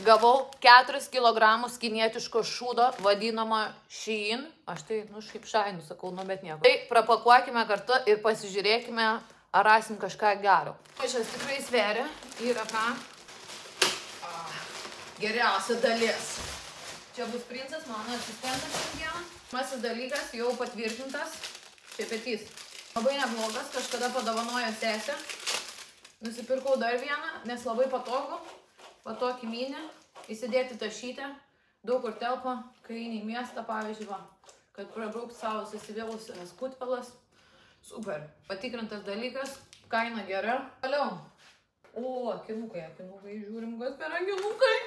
Gavau 4 kg kinietiško šūdo, vadinamą Shein. Aš tai, šiaip Shein sakau, bet nieko. Tai prapakuokime kartu ir pasižiūrėkime, ar rasim kažką gero. Šias tikrai sveria. Yra ką? Geriausia dalis. Čia bus princas, mano asistentas šiandieną. Pirmasis dalykas jau patvirtintas. Šepetys. Labai neblogas, kažkada padovanojo sesė. Nusipirkau dar vieną, nes labai patogu. Patokį mynį, įsidėti tašytę, daug kur telpa, kai eini į miestą, pavyzdžiui, kad prabraukt savo susivėlusias kutpelas. Super, patikrintas dalykas, kaina gera. Toliau. O, akinukai, žiūrim, kas per akinukai.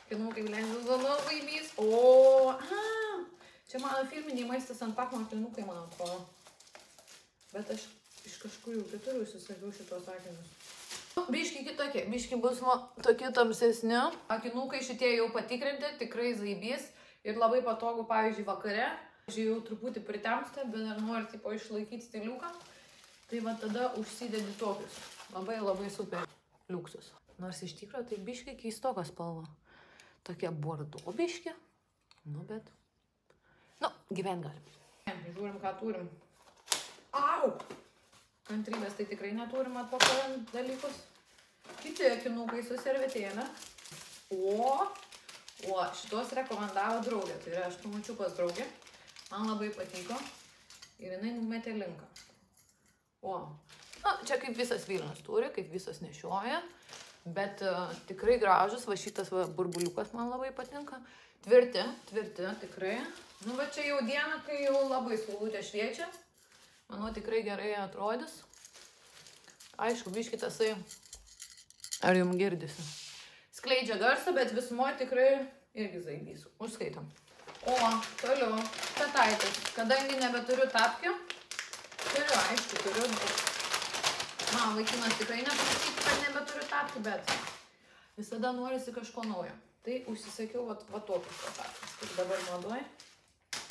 Akinukai, lengvas gana vaibys. O, čia mano firminiai maistas ant pakmo akinukai, man atrodo. Bet aš iš kažkur jau kitur užsisakiau šitos akinius. Biški kitokie, biški bus tokie tamsesni. Akinukai šitie jau patikrinti, tikrai zaibys. Ir labai patogu, pavyzdžiui, vakare. Jau truputį pritemsta, bet dar nori tipo išlaikyti stiliuką. Tai va tada užsidedi tokius. Labai labai super liuksus. Nors iš tikro tai biški keistoka spalva. Tokia bordo biški. Bet... gyvent galim. Žiūrim, ką turim. Au! Kantrybės tai tikrai neturim atpakuojant dalykus. Kiti akinukai su servetėlė. O šitos rekomendavo draugė. Tai yra, aš pamačiau pas draugę. Man labai patiko. Ir jinai numetė linką. Čia kaip visas Vilnius turi, kaip visas nešioja. Bet tikrai gražus. Va šitas burbuliukas man labai patinka. Tvirti, tikrai. Va čia jau diena, kai jau labai saulutė šviečia. Manau, tikrai gerai atrodys. Aišku, biški tasai, ar jums girdisi. Skleidžia garsą, bet visumoje tikrai irgi zaibys. Užskaitom. Toliau, kataitis. Kadangi nebeturiu tapkių, turiu. Man vaikinas tikrai nepasakyti, kad nebeturiu tapkių, bet visada norisi kažko naujo. Tai užsisakiau va tokius kataitis. Kaip dabar naudoj.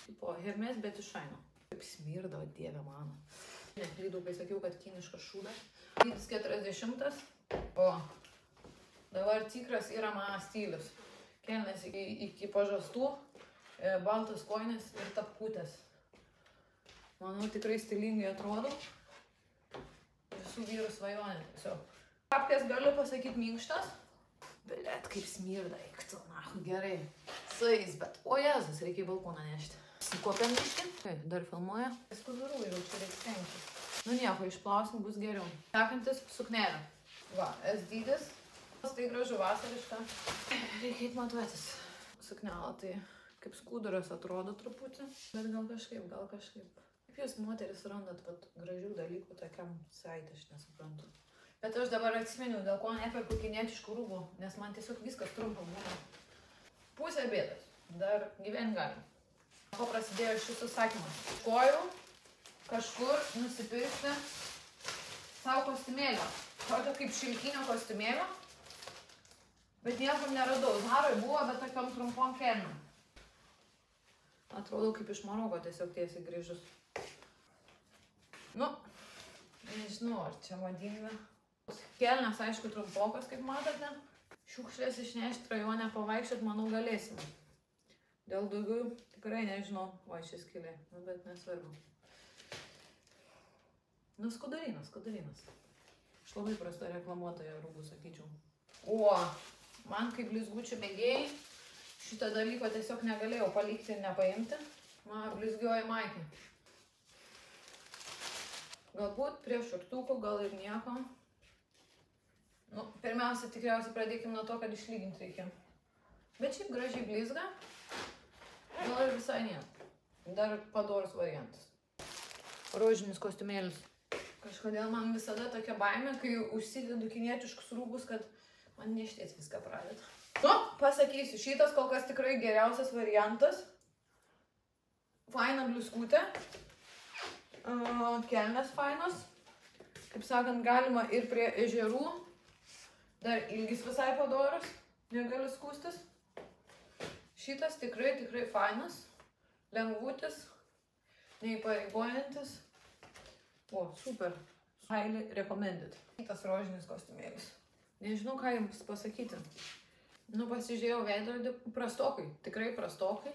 Tipo Hermes, bet iš Sheino. Kaip smirda, dieve mano. Neklydau, kai sakiau, kad kiniškas šūdas. Dydis 40. Dabar tikras yra mano stilius. Kelnes iki pažastų, baltas koinės ir tapkutės. Manau, tikrai stilingai atrodo. Visų vyrų svajonė tiesiog. Tapkės galiu pasakyti minkštas. Blet, kaip smirda, eiktų, gerai. Sais, bet, Jezus, reikia į balkoną nešti. Kopiam biškį? Dar filmuoja. Skudurų jau čia reikia stengti. Nieko, išplausim, bus geriau. Sekantis suknelė. S dydis. Tai gražu vasariška. Reikia matuotis. Suknelė tai kaip skuduras atrodo truputį. Bet gal kažkaip. Kaip jūs moteris randat gražių dalykų tokiam saitė, aš nesuprantu. Bet aš dabar atsimeniu, dėl ko neperku kinietiškų rūbų, nes man tiesiog viskas trumpa būna. Pusė bėdas. Dar gyvent galim. Ko prasidėjo šis užsakymas. Kojau kažkur nusipirkti savo kostiumėlio. Tokio kaip šilkinio kostiumėlio. Bet niekur neradau. Zaroj buvo, bet tokiom trumpom kelniom. Atrodo kaip iš Maroko tiesiog tiesiai grįžus. Nežinau, ar čia madinga. Kelnes, aišku, trumpokas, kaip matote. Šiukšlės išnešti rajone pavaikščiot, manau, galėsime. Dėl daugiau tikrai nežinau. Šis skylė, bet nesvarbu. Skudarinas. Aš labai prasta reklamuotoja rūbų, sakyčiau. Man kaip blizgučių mėgėjai šitą dalyką tiesiog negalėjau palikti ir nepaimti. Man blizgioji maikė. Galbūt prie šortukų, gal ir nieko. Pirmiausia, tikriausiai pradėkim nuo to, kad išlyginti reikia. Bet šiaip gražiai blizga. Gal ir visai nieko. Dar padorus variantas. Rožinis kostiumėlis. Kažkodėl man visada tokia baimė, kai užsidedu kinietiškus rūbus, kad man nešties viską pradeda. Pasakysiu, šitas kol kas tikrai geriausias variantas. Faina bliuskutė. Kelnes fainos. Kaip sakant, galima ir prie ežerų. Dar ilgis visai padorus. Negaliu skūstis. Šitas tikrai fainas. Lengvutis. Neįpareigojantis. Super. Highly recommended. Šitas rožinis kostiumėlis. Nežinau, ką jums pasakyti. Nu, pasižiūrėjau veidrodį, prastokai, tikrai prastokai.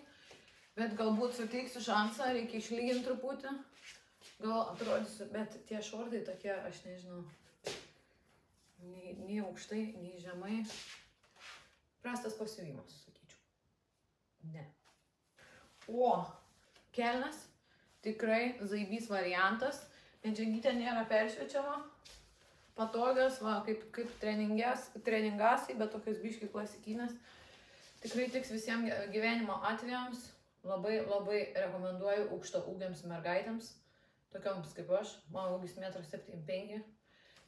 Bet galbūt suteiksiu šansą, reikia išlyginti truputį. Gal atrodysiu, bet tie šortai tokie, aš nežinau, nei aukštai, nei žemai. Prastas pasiūlymas, sakyčiau. Ne. O, kelnes, tikrai zaibys variantas. Medžiagytė nėra peršviečiama. Patogios, va, kaip treningasiai, bet tokios biškai klasikinės. Tikrai tiks visiems gyvenimo atvejams. Labai rekomenduoju aukšto ūgiams mergaitėms, tokioms kaip aš, mano ūgis 1,75 m.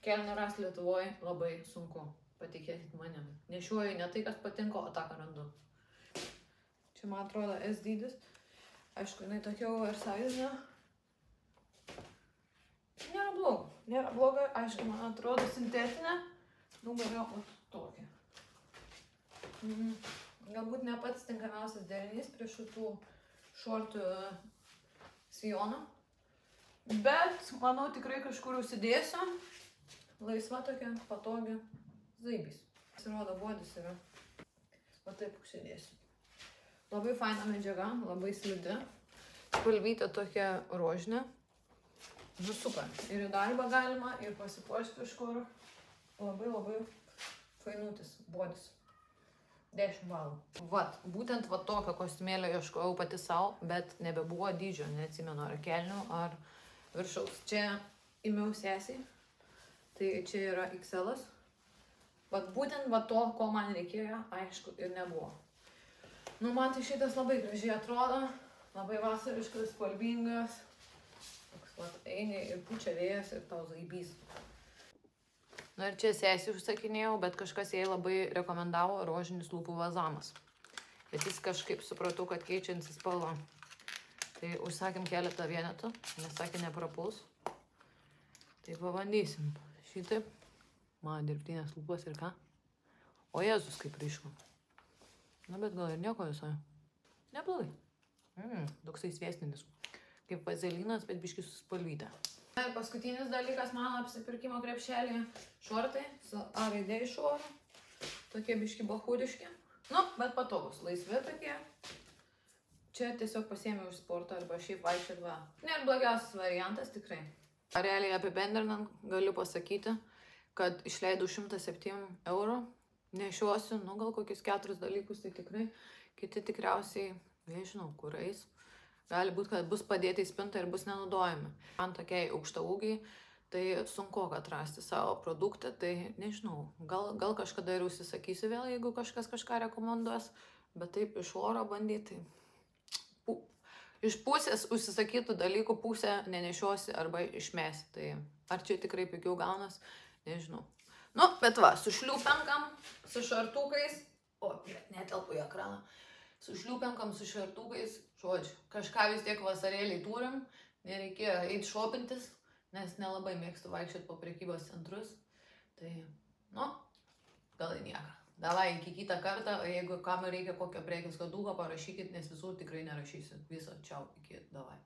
Kelnių ras Lietuvoje labai sunku, patikėkit manim. Nešioju ne tai, kas patinka, o tą, ką randu. Čia man atrodo S dydis. Aišku, jinai tokia oversize. Nėra bloga, aišku, man atrodo sintetinė. Numerio tokia. Galbūt ne pats tinkamiausias derinys prie šitų šortų sijoną. Bet, manau, tikrai kažkur užsidėsiu. Laisva tokia, patogi zaibys. Pasirodo, bodis yra. O taip užsidėsiu. Labai faina medžiaga, labai slidi. Spalvytė tokia rožinė. Nu, super. Ir į darbą galima, ir pasipuošti kažkur. Labai fainutis bodis. 10 balų. Vat, būtent va tokio kostiumėlio ieškojau pati savo, bet nebebuvo dydžio, neatsimenu, ar kelnių, ar viršaus. Čia imiau sesiai, tai čia yra XL-as. Vat būtent va to, ko man reikėjo, aišku, ir nebuvo. Nu, man tai šitas labai gražiai atrodo, labai vasariškas, spalvingas. Toks vat eini ir pučia vėjas ir tau zaibys. Na ir čia sesiai užsakinėjau, bet kažkas jai labai rekomendavo rožinis lūpų vazamas. Bet jis kažkaip supratau, kad keičiantis spalva. Tai užsakėm keletą vienetų, nes sakė neprapuls. Tai pabandysim. Šitaip. Man dirbtinės lūpos ir ką? O Jėzus kaip ryšku. Na bet gal ir nieko visai. Neblogai. Toksai sviestinis. Kaip vazelinas, bet biškis su spalvyte. Ir paskutinis dalykas mano apsipirkimo krepšelėje. Šortai su A raidė iš oro. Tokie biški bahūdiški. Nu, bet patogus. Laisvi tokie. Čia tiesiog pasiėmiau iš sporto arba šiaip vaikščiot va. Nėra blogiausias variantas tikrai. Realiai apibendrinant galiu pasakyti, kad išleidau 107 eurų. Nešiuosiu, nu gal kokius 4 dalykus, tai tikrai. Kiti tikriausiai, nežinau, kur eis. Gali būti, kad bus padėti į spintą ir bus nenaudojami. Man tokiai aukšta ūgiai, tai sunku atrasti savo produktą, tai nežinau, gal kažkada ir užsisakysiu vėl, jeigu kažkas kažką rekomenduos, bet taip iš oro bandyti, iš pusės užsisakytų dalykų pusę nenešiosi arba išmesi, tai ar čia tikrai pigiau gaunas, nežinau. Nu, bet va, su šliūpenkam, su šartukais, netelpu į ekraną. Su šliūpenkam, su šartukais, žodžiu, kažką vis tiek vasarėliai turim, nereikėjo eiti šopintis, nes nelabai mėgstu vaikščioti po prekybos centrus, tai, nu, gal į nieką. Davai, iki kitą kartą, jeigu kam reikia kokio prekės koduko, parašykit, nes visur tikrai nerašysiu. Viso, čiau, iki, davai.